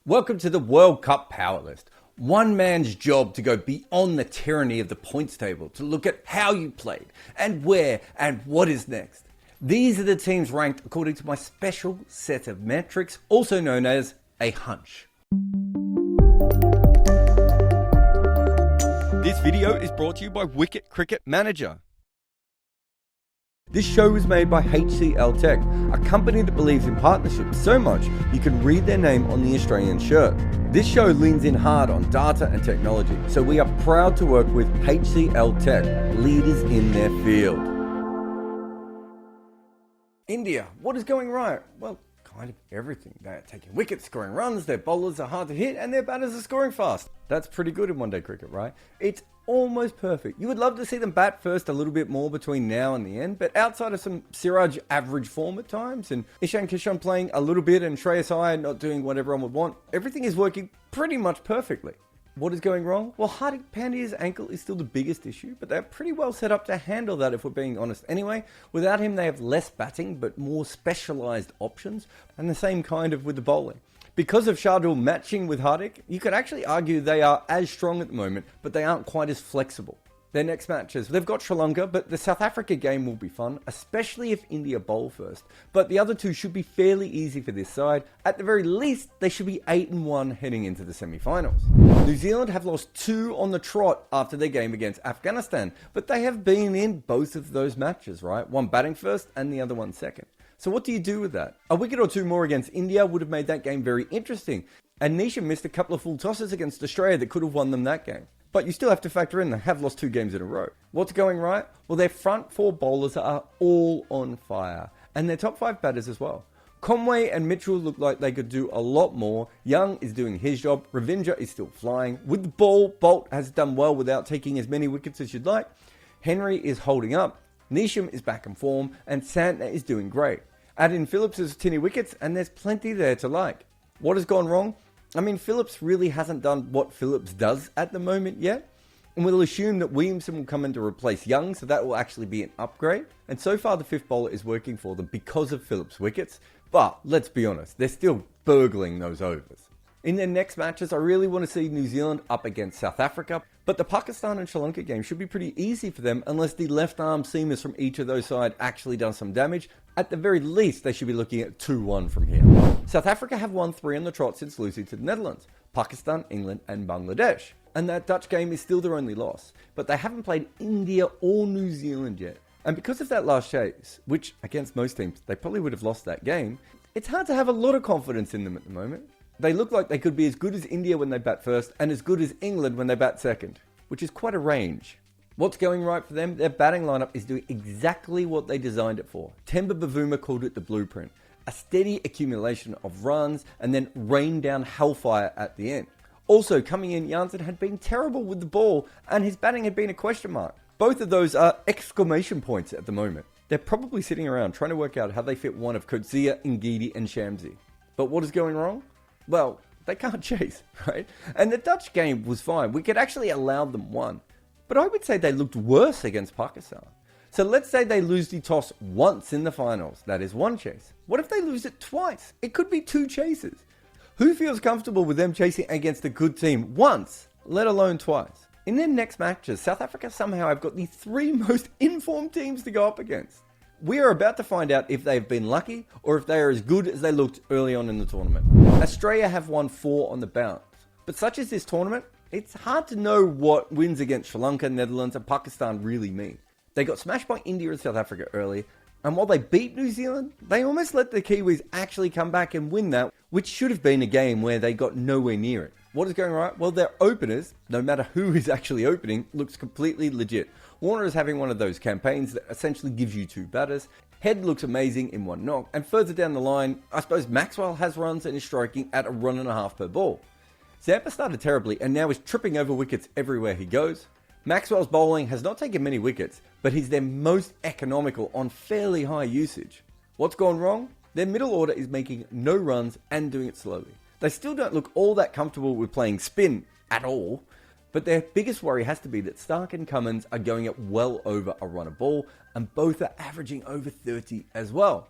Welcome to the World Cup Power List. One man's job to go beyond the tyranny of the points table to look at how you played and where and what is next. These are the teams ranked according to my special set of metrics, also known as a hunch. This video is brought to you by Wicket Cricket Manager. This show was made by HCL Tech, a company that believes in partnerships so much you can read their name on the Australian shirt. This show leans in hard on data and technology, so we are proud to work with HCL Tech, leaders in their field. India, what is going right? Well, kind of everything. They're taking wickets, scoring runs, their bowlers are hard to hit, and their batters are scoring fast. That's pretty good in one-day cricket, right? It's almost perfect. You would love to see them bat first a little bit more between now and the end, but outside of some Siraj average form at times, and Ishan Kishan playing a little bit and Shreyas Iyer not doing what everyone would want, everything is working pretty much perfectly. What is going wrong? Well, Hardik Pandya's ankle is still the biggest issue, but they're pretty well set up to handle that if we're being honest. Anyway, without him they have less batting, but more specialised options, and the same kind of with the bowling. Because of Shardul matching with Hardik, you could actually argue they are as strong at the moment, but they aren't quite as flexible. Their next matches, they've got Sri Lanka, but the South Africa game will be fun, especially if India bowl first. But the other two should be fairly easy for this side. At the very least, they should be 8-1 heading into the semi-finals. New Zealand have lost 2 on the trot after their game against Afghanistan, but they have been in both of those matches, right? One batting first and the other one second. So what do you do with that? A wicket or two more against India would have made that game very interesting. And Nisha missed a couple of full tosses against Australia that could have won them that game. But you still have to factor in they have lost 2 games in a row. What's going right? Well, their front 4 bowlers are all on fire. And their top 5 batters as well. Conway and Mitchell look like they could do a lot more. Young is doing his job. Ravindra is still flying. With the ball, Bolt has done well without taking as many wickets as you'd like. Henry is holding up. Neesham is back in form. And Santner is doing great. Add in Phillips' tinny wickets and there's plenty there to like. What has gone wrong? I mean, Phillips really hasn't done what Phillips does at the moment yet. And we'll assume that Williamson will come in to replace Young, so that will actually be an upgrade. And so far the 5th bowler is working for them because of Phillips' wickets. But let's be honest, they're still burgling those overs. In their next matches, I really want to see New Zealand up against South Africa. But the Pakistan and Sri Lanka game should be pretty easy for them unless the left arm seamers from each of those sides actually does some damage. At the very least, they should be looking at 2-1 from here. South Africa have won 3 on the trot since losing to the Netherlands, Pakistan, England and Bangladesh. And that Dutch game is still their only loss. But they haven't played India or New Zealand yet. And because of that last chase, which against most teams, they probably would have lost that game, it's hard to have a lot of confidence in them at the moment. They look like they could be as good as India when they bat first and as good as England when they bat second, which is quite a range. What's going right for them? Their batting lineup is doing exactly what they designed it for. Temba Bavuma called it the blueprint. A steady accumulation of runs and then rain down hellfire at the end. Also coming in, Janssen had been terrible with the ball and his batting had been a question mark. Both of those are exclamation points at the moment. They're probably sitting around trying to work out how they fit one of Coetzee, Ngidi and Shamsi. But what is going wrong? Well, they can't chase, right? And the Dutch game was fine. We could actually allow them 1. But I would say they looked worse against Pakistan. So let's say they lose the toss once in the finals. That is 1 chase. What if they lose it twice? It could be 2 chases. Who feels comfortable with them chasing against a good team once, let alone twice? In their next matches, South Africa somehow have got the 3 most informed teams to go up against. We are about to find out if they've been lucky or if they are as good as they looked early on in the tournament. Australia have won 4 on the bounce. But such as this tournament, it's hard to know what wins against Sri Lanka, Netherlands and Pakistan really mean. They got smashed by India and South Africa early, and while they beat New Zealand, they almost let the Kiwis actually come back and win that, which should have been a game where they got nowhere near it. What is going right? Well, their openers, no matter who is actually opening, looks completely legit. Warner is having one of those campaigns that essentially gives you 2 batters. Head looks amazing in 1 knock, and further down the line, I suppose Maxwell has runs and is striking at a 1.5 per ball. Zampa started terribly and now is tripping over wickets everywhere he goes. Maxwell's bowling has not taken many wickets, but he's their most economical on fairly high usage. What's gone wrong? Their middle order is making no runs and doing it slowly. They still don't look all that comfortable with playing spin at all, but their biggest worry has to be that Stark and Cummins are going at well over a run a ball, and both are averaging over 30 as well.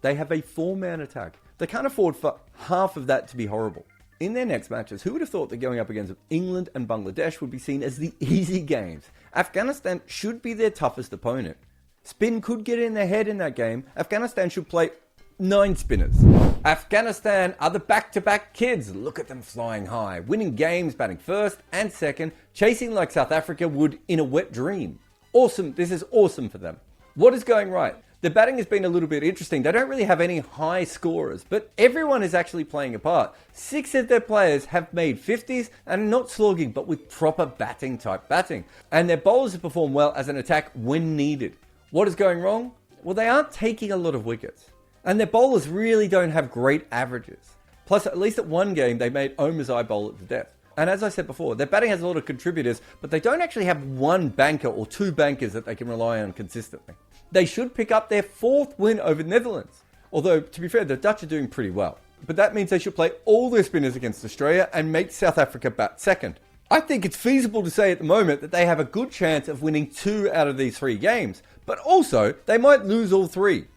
They have a 4-man attack. They can't afford for half of that to be horrible. in their next matches. Who would have thought that going up against England and Bangladesh would be seen as the easy games? Afghanistan should be their toughest opponent. Spin could get in their head in that game. Afghanistan should play 9 spinners. Afghanistan are the back-to-back kids. Look at them flying high, winning games, batting first and second, chasing like South Africa would in a wet dream. Awesome. This is awesome for them. What is going right? The batting has been a little bit interesting. They don't really have any high scorers, but everyone is actually playing a part. 6 of their players have made 50s and not slogging, but with proper batting type batting. And their bowlers have performed well as an attack when needed. What is going wrong? Well, they aren't taking a lot of wickets. And their bowlers really don't have great averages. Plus, at least at one game, they made Omar's bowl it to death. And as I said before, their batting has a lot of contributors, but they don't actually have one banker or 2 bankers that they can rely on consistently. They should pick up their 4th win over the Netherlands. Although, to be fair, the Dutch are doing pretty well. But that means they should play all their spinners against Australia and make South Africa bat second. I think it's feasible to say at the moment that they have a good chance of winning 2 out of these 3 games. But also, they might lose all 3.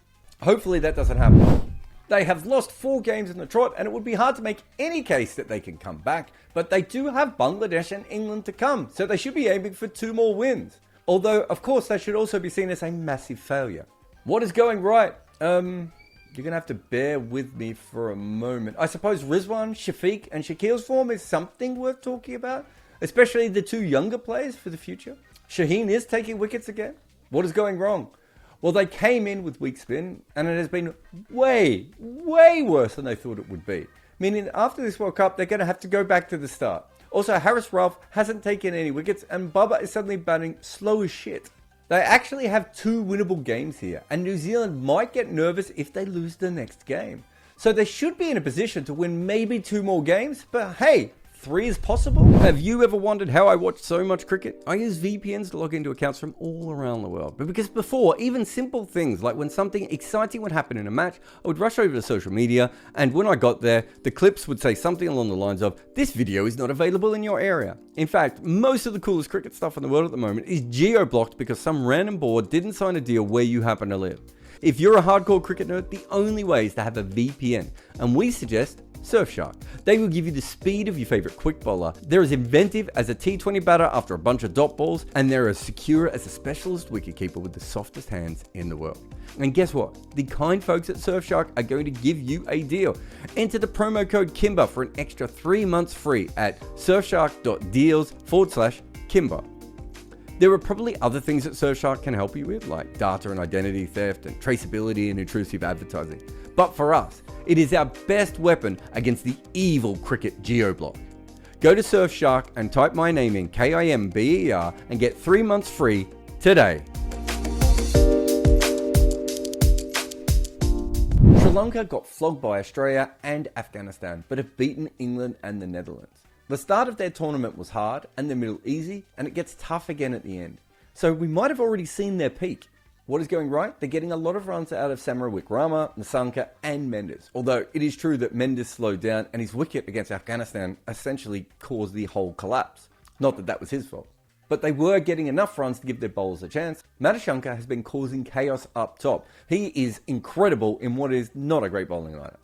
Hopefully that doesn't happen. They have lost 4 games in the trot, and it would be hard to make any case that they can come back. But they do have Bangladesh and England to come, so they should be aiming for 2 more wins. Although, of course, that should also be seen as a massive failure. What is going right? You're going to have to bear with me for a moment. I suppose Rizwan, Shafiq and Shakil's form is something worth talking about, especially the 2 younger players for the future. Shaheen is taking wickets again. What is going wrong? Well, they came in with weak spin, and it has been way worse than they thought it would be. Meaning after this World Cup, they're going to have to go back to the start. Also, Harris Ralph hasn't taken any wickets, and Bubba is suddenly batting slow as shit. They actually have 2 winnable games here, and New Zealand might get nervous if they lose the next game. So they should be in a position to win maybe 2 more games, but hey, 3 is possible. Have you ever wondered how I watch so much cricket? I use VPNs to log into accounts from all around the world. But because before, even simple things like when something exciting would happen in a match, I would rush over to social media, and when I got there, the clips would say something along the lines of, "This video is not available in your area." In fact, most of the coolest cricket stuff in the world at the moment is geo-blocked because some random board didn't sign a deal where you happen to live. If you're a hardcore cricket nerd, the only way is to have a VPN, and we suggest Surfshark. They will give you the speed of your favorite quick bowler. They're as inventive as a T20 batter after a bunch of dot balls, and they're as secure as a specialist wicketkeeper with the softest hands in the world. And guess what? The kind folks at Surfshark are going to give you a deal. Enter the promo code Kimber for an extra 3 months free at surfshark.deals/Kimber. There are probably other things that Surfshark can help you with, like data and identity theft and traceability and intrusive advertising. But for us, it is our best weapon against the evil cricket geo-block. Go to Surfshark and type my name in KIMBER and get 3 months free today. Sri Lanka got flogged by Australia and Afghanistan, but have beaten England and the Netherlands. The start of their tournament was hard and the middle easy, and it gets tough again at the end. So we might have already seen their peak. What is going right? They're getting a lot of runs out of Samarawikrama, Nasanka and Mendes. Although it is true that Mendes slowed down and his wicket against Afghanistan essentially caused the whole collapse. Not that that was his fault. But they were getting enough runs to give their bowlers a chance. Madhushanka has been causing chaos up top. He is incredible in what is not a great bowling lineup.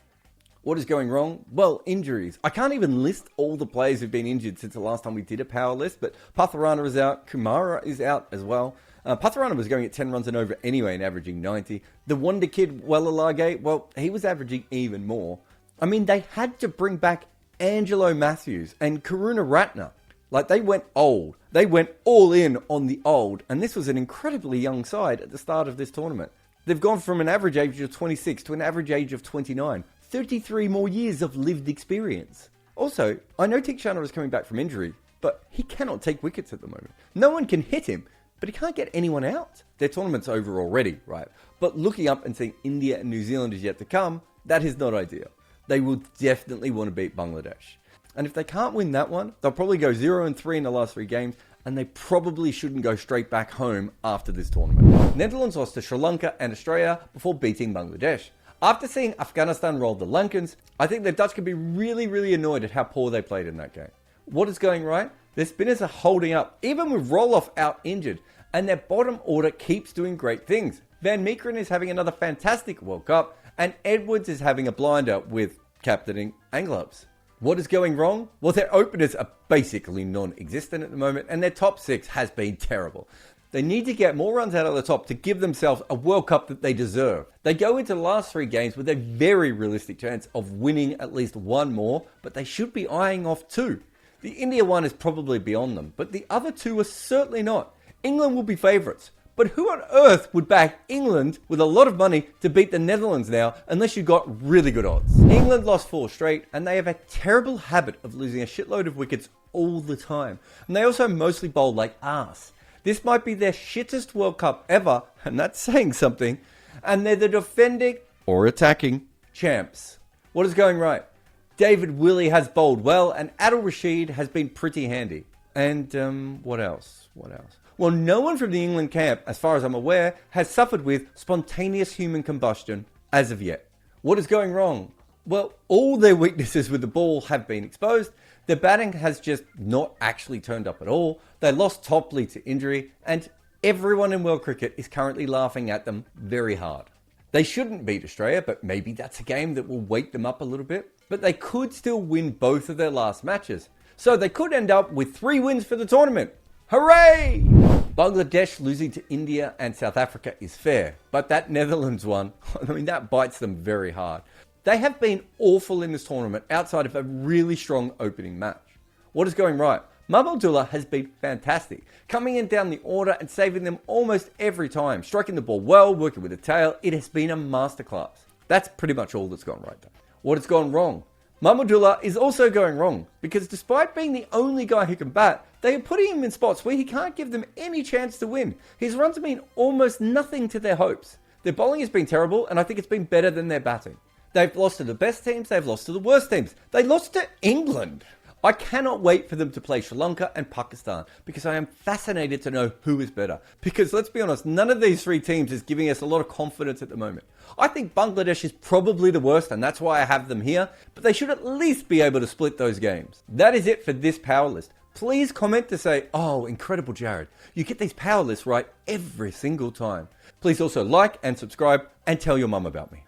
What is going wrong? Well, injuries. I can't even list all the players who've been injured since the last time we did a power list, but Patharana is out, Kumara is out as well. Patharana was going at 10 runs and over anyway and averaging 90. The wonder kid, Walalage, well, he was averaging even more. I mean, they had to bring back Angelo Matthews and Karuna Ratner. Like, they went old. They went all in on the old, and this was an incredibly young side at the start of this tournament. They've gone from an average age of 26 to an average age of 29. 33 more years of lived experience. Also, I know Tikshana is coming back from injury, but he cannot take wickets at the moment. No one can hit him, but he can't get anyone out. Their tournament's over already, right? But looking up and seeing India and New Zealand is yet to come, that is not ideal. They will definitely want to beat Bangladesh. And if they can't win that one, they'll probably go 0-3 in the last 3 games, and they probably shouldn't go straight back home after this tournament. Netherlands lost to Sri Lanka and Australia before beating Bangladesh. After seeing Afghanistan roll the Lankans, I think the Dutch could be really annoyed at how poor they played in that game. What is going right? Their spinners are holding up, even with Roloff out injured, and their bottom order keeps doing great things. Van Meekeren is having another fantastic World Cup, and Edwards is having a blinder with captaining Angloves. What is going wrong? Well, their openers are basically non-existent at the moment, and their top six has been terrible. They need to get more runs out of the top to give themselves a World Cup that they deserve. They go into the last 3 games with a very realistic chance of winning at least one more, but they should be eyeing off 2. The India one is probably beyond them, but the other 2 are certainly not. England will be favourites. But who on earth would back England with a lot of money to beat the Netherlands now unless you got really good odds? England lost 4 straight, and they have a terrible habit of losing a shitload of wickets all the time. And they also mostly bowl like arse. This might be their shittest World Cup ever, and that's saying something. And they're the defending or attacking champs. What is going right? David Willey has bowled well, and Adil Rashid has been pretty handy. And what else? Well, no one from the England camp, as far as I'm aware, has suffered with spontaneous human combustion as of yet. What is going wrong? Well, all their weaknesses with the ball have been exposed. Their batting has just not actually turned up at all. They lost Topley to injury, and everyone in world cricket is currently laughing at them very hard. They shouldn't beat Australia, but maybe that's a game that will wake them up a little bit. But they could still win both of their last matches. So they could end up with 3 wins for the tournament. Hooray! Bangladesh losing to India and South Africa is fair, but that Netherlands one, that bites them very hard. They have been awful in this tournament outside of a really strong opening match. What is going right? Mahmudullah has been fantastic, coming in down the order and saving them almost every time, striking the ball well, working with the tail. It has been a masterclass. That's pretty much all that's gone right though. What has gone wrong? Mahmudullah is also going wrong, because despite being the only guy who can bat, they are putting him in spots where he can't give them any chance to win. His runs have been almost nothing to their hopes. Their bowling has been terrible, and I think it's been better than their batting. They've lost to the best teams, they've lost to the worst teams. They lost to England. I cannot wait for them to play Sri Lanka and Pakistan, because I am fascinated to know who is better. Because let's be honest, none of these 3 teams is giving us a lot of confidence at the moment. I think Bangladesh is probably the worst, and that's why I have them here, but they should at least be able to split those games. That is it for this power list. Please comment to say, oh, incredible Jarrod, you get these power lists right every single time. Please also like and subscribe and tell your mum about me.